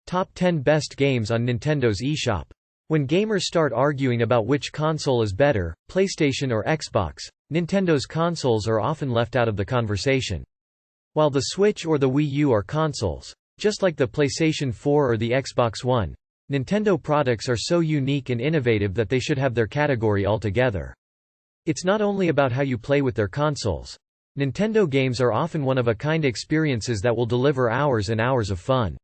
Top 10 Best Games on Nintendo's eShop. When gamers start arguing about which console is better, PlayStation or Xbox, Nintendo's consoles are often left out of the conversation. While the Switch or the Wii U are consoles, just like the PlayStation 4 or the Xbox One, Nintendo products are so unique and innovative that they should have their category altogether. It's not only about how you play with their consoles. Nintendo games are often one-of-a-kind experiences that will deliver hours and hours of fun.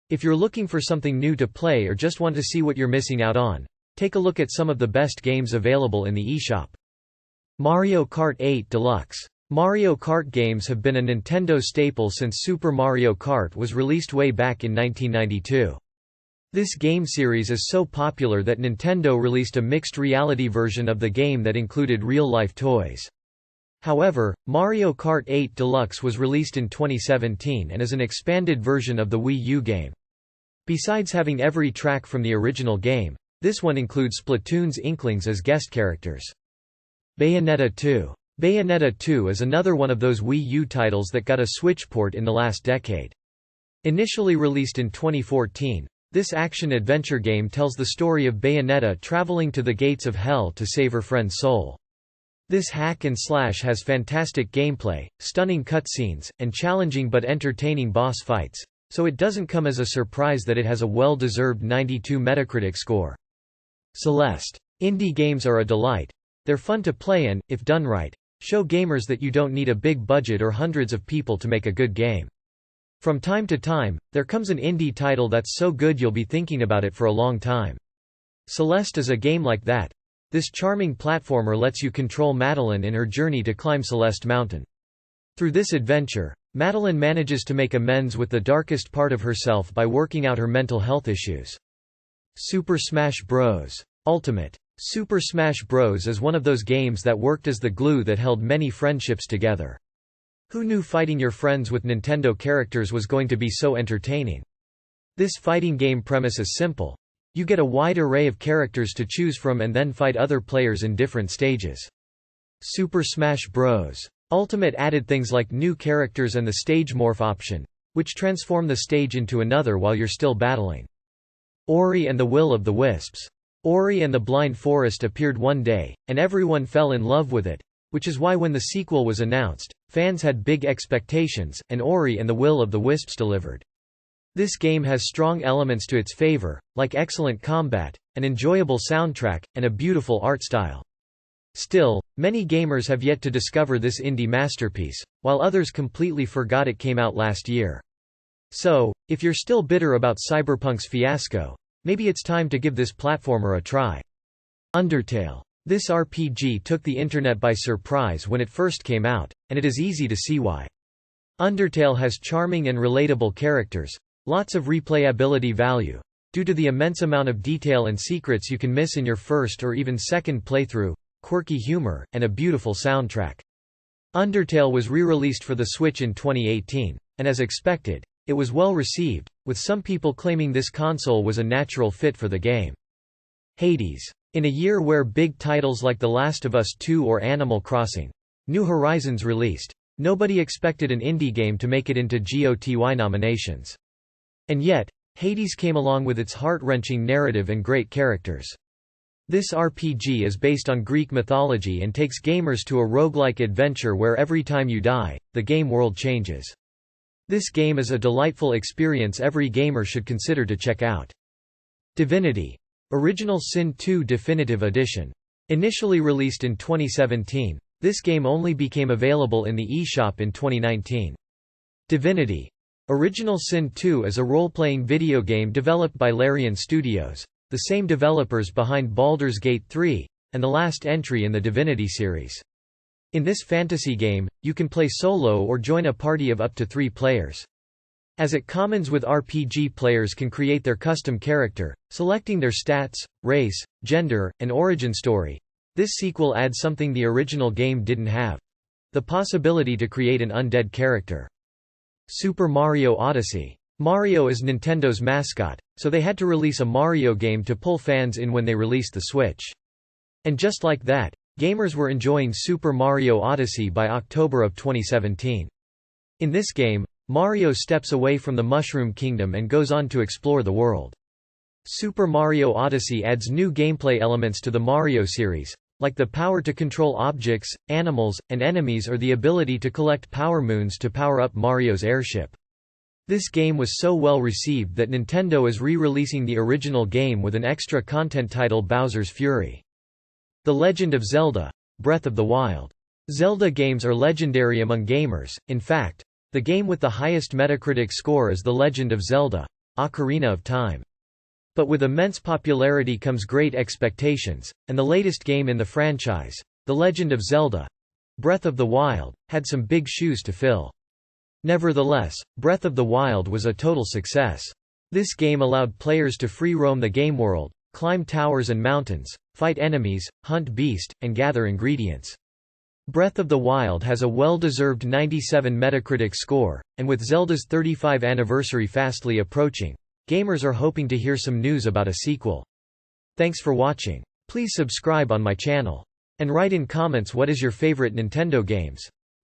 If you're looking for something new to play or just want to see what you're missing out on, take a look at some of the best games available in the eShop. Mario Kart 8 Deluxe. Mario Kart games have been a Nintendo staple since Super Mario Kart was released way back in 1992. This game series is so popular that Nintendo released a mixed reality version of the game that included real-life toys. However, Mario Kart 8 Deluxe was released in 2017 and is an expanded version of the Wii U game. Besides having every track from the original game, this one includes Splatoon's Inklings as guest characters. Bayonetta 2. Bayonetta 2 is another one of those Wii U titles that got a Switch port in the last decade. Initially released in 2014, this action-adventure game tells the story of Bayonetta traveling to the gates of hell to save her friend's soul. This hack and slash has fantastic gameplay, stunning cutscenes, and challenging but entertaining boss fights, so it doesn't come as a surprise that it has a well-deserved 92 Metacritic score. Celeste. Indie games are a delight. They're fun to play and, if done right, show gamers that you don't need a big budget or hundreds of people to make a good game. From time to time, there comes an indie title that's so good you'll be thinking about it for a long time. Celeste is a game like that. This charming platformer lets you control Madeline in her journey to climb Celeste Mountain. Through this adventure, Madeline manages to make amends with the darkest part of herself by working out her mental health issues. Super Smash Bros. Ultimate. Super Smash Bros. Is one of those games that worked as the glue that held many friendships together. Who knew fighting your friends with Nintendo characters was going to be so entertaining? This fighting game premise is simple. You get a wide array of characters to choose from and then fight other players in different stages. Super Smash Bros. Ultimate added things like new characters and the stage morph option, which transform the stage into another while you're still battling. Ori and the Will of the Wisps. Ori and the Blind Forest appeared one day, and everyone fell in love with it, which is why when the sequel was announced, fans had big expectations, and Ori and the Will of the Wisps delivered. This game has strong elements to its favor, like excellent combat, an enjoyable soundtrack, and a beautiful art style. Still, many gamers have yet to discover this indie masterpiece, while others completely forgot it came out last year. So, if you're still bitter about Cyberpunk's fiasco, maybe it's time to give this platformer a try. Undertale. This RPG took the internet by surprise when it first came out, and it is easy to see why. Undertale has charming and relatable characters, lots of replayability value, due to the immense amount of detail and secrets you can miss in your first or even second playthrough, quirky humor, and a beautiful soundtrack. Undertale was re-released for the Switch in 2018, and as expected, it was well received, with some people claiming this console was a natural fit for the game. Hades. In a year where big titles like The Last of Us 2 or Animal Crossing: New Horizons released, nobody expected an indie game to make it into GOTY nominations. And yet, Hades came along with its heart-wrenching narrative and great characters. This RPG is based on Greek mythology and takes gamers to a roguelike adventure where every time you die, the game world changes. This game is a delightful experience every gamer should consider to check out. Divinity. Original Sin 2 Definitive Edition. Initially released in 2017, this game only became available in the eShop in 2019. Divinity. Original Sin 2 is a role-playing video game developed by Larian Studios, the same developers behind Baldur's Gate 3, and the last entry in the Divinity series. In this fantasy game, you can play solo or join a party of up to 3 players. As it commons with RPG, players can create their custom character, selecting their stats, race, gender, and origin story. This sequel adds something the original game didn't have: the possibility to create an undead character. Super Mario Odyssey. Mario is Nintendo's mascot, so they had to release a Mario game to pull fans in when they released the Switch. And just like that, gamers were enjoying Super Mario Odyssey by October of 2017. In this game, Mario steps away from the Mushroom Kingdom and goes on to explore the world. Super Mario Odyssey adds new gameplay elements to the Mario series, like the power to control objects, animals, and enemies, or the ability to collect power moons to power up Mario's airship. This game was so well received that Nintendo is re-releasing the original game with an extra content title Bowser's Fury. The Legend of Zelda: Breath of the Wild. Zelda games are legendary among gamers. In fact, the game with the highest Metacritic score is The Legend of Zelda: Ocarina of Time. But with immense popularity comes great expectations, and the latest game in the franchise, The Legend of Zelda: Breath of the Wild, had some big shoes to fill. Nevertheless, Breath of the Wild was a total success. This game allowed players to free roam the game world, climb towers and mountains, fight enemies, hunt beasts, and gather ingredients. Breath of the Wild has a well-deserved 97 Metacritic score, and with Zelda's 35th anniversary fastly approaching, gamers are hoping to hear some news about a sequel. Thanks for watching. Please subscribe on my channel. And write in comments what is your favorite Nintendo games.